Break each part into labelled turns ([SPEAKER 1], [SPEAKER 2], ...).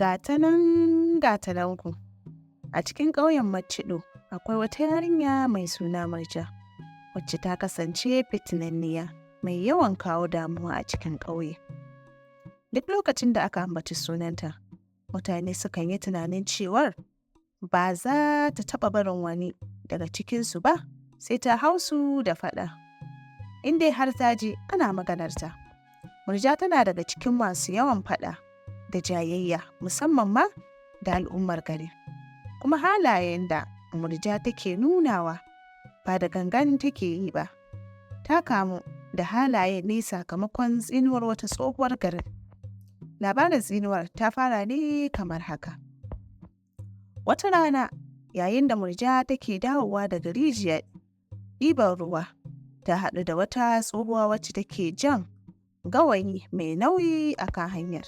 [SPEAKER 1] Gatanan ku. A cikin ƙauyen Maccido akwai wata yarinya mai suna Murja, wacce ta kasance fitinanniya mai yawan kawo damuwa a cikin ƙauye. Duk lokacin da aka ambaci sunanta, mutane sukan yi tunanin cewar ba za ta taɓa barin wani daga cikinsu ba sai ta hausu da faɗa. In dai har ta ji ana maganarta. Murja tana daga cikin masu yawan faɗa da jayayya musamman ma da al'ummar gari. Kuma halayen da Murja take nunawa ba da gangan take yi ba. Ta kamu da halaye ne sakamakon tsinuwar wata tsohuwar garin. Labarin tsinuwar ta fara ne kamar haka. Wata rana yayin da Murja take dawowa daga rijiyar ɗiban ruwa, ta haɗu da wata tsohuwa wacce take jan gawayi mai nauyi a kan hanyar.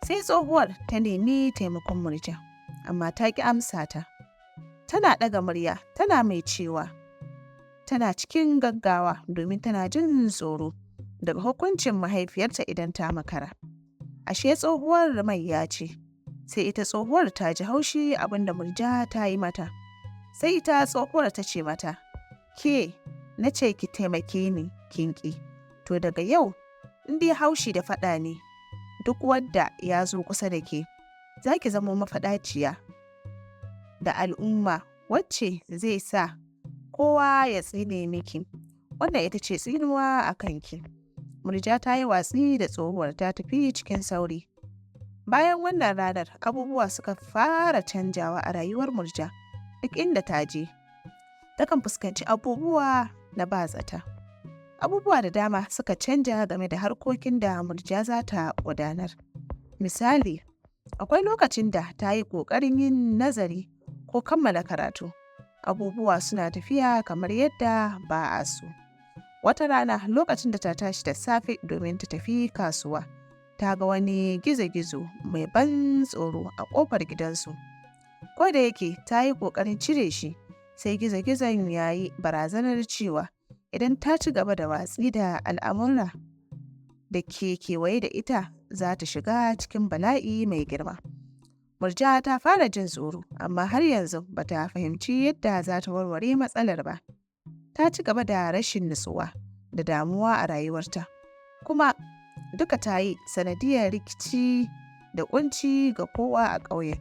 [SPEAKER 1] Sai tsohuwar ta nemi taimakon Murja, amma ta ƙi amsa ta. Tana ɗaga murya, tana mai cewa tana cikin gaggawa domin tana jin tsoro daga hukuncin mahaifiyarta idan ta makara. Ashe tsohuwar mayya ce. Sai ita tsohuwar ta ji haushi abin da Murja ta yi mata. Sai ita tsohuwar ta ce mata, "Ke, na ce ki taimake ni, kin ƙi. To daga yau, in dai haushi da faɗa ne, duk wadda ya zo kusa da ke, za ki zama mafaɗaciya da al'umma wacce zai sa kowa ya tsine miki. Wannan ita ce tsinuwa a kanki." Murja ta yi watsi da tsohuwar ta tafi cikin sauri. Bayan wannan ranar, abubuwa suka fara canjawa a rayuwar Murja. Duk inda ta je, takan fuskanci abubuwa na bazata. Abubuwa da dama suka canja game da harkokin da Murja za ta gudanar. Misali, akwai lokacin da ta yi ƙoƙarin yin nazari ko kammala karatu. Abubuwa suna tafiya kamar yadda ba a so. Wata rana lokacin da ta tashi da safe domin ta tafi kasuwa, ta ga wani gizo-gizo mai ban tsoro a ƙofar gidansu. Ko da yake ta yi ƙoƙarin cire shi, sai gizo-gizon ya yi barazanar cewa idan ta ci gaba da watsi da al'amura da ke kewaye da ita, za ta shiga cikin bala'i mai girma. Murja ta fara jin tsoro, amma har yanzu ba ta fahimci yadda za ta warware matsalar ba. Ta ci gaba da rashin nutsuwa da damuwa a rayuwarta. Kuma duka ta yi sanadiyar rikici da ƙunci ga kowa a ƙauyen.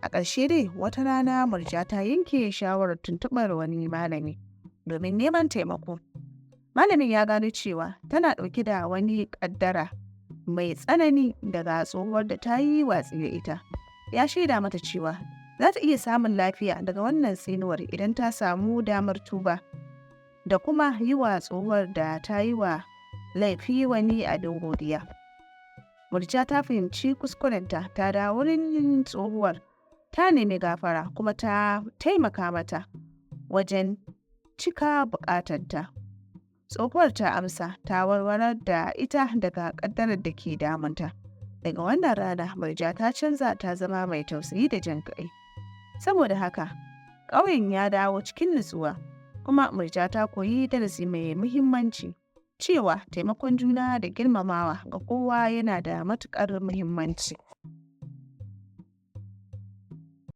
[SPEAKER 1] A ƙarshe dai wata rana Murja ta yanke shawarar tuntuɓar wani malami domin neman taimako. Malamin ya gano cewa tana ɗauke da wani ƙaddara mai tsanani daga tsohuwar da ta yi watsi da ita. Ya shaida mata cewa za ta iya samun lafiya daga wannan tsinuwar idan ta samu damar tuba da kuma yi wa tsohuwar da ta yi wa laifi wani abin godiya. Murja ta fahimci kuskurenta, ta dawo wurin tsohuwar, ta nemi gafara kuma ta taimaka mata wajen cika buƙatarta. Tsohuwar ta amsa, ta warware da ita daga ƙaddarar da ke damunta. Daga wannan rana, Murja ta canza ta zama mai tausayi da jin ƙai. Saboda haka, ƙauyen ya dawo cikin nutsuwa, kuma Murja ta koyi darasi mai muhimmanci cewa taimakon juna da girmamawa ga kowa yana da matuƙar muhimmanci.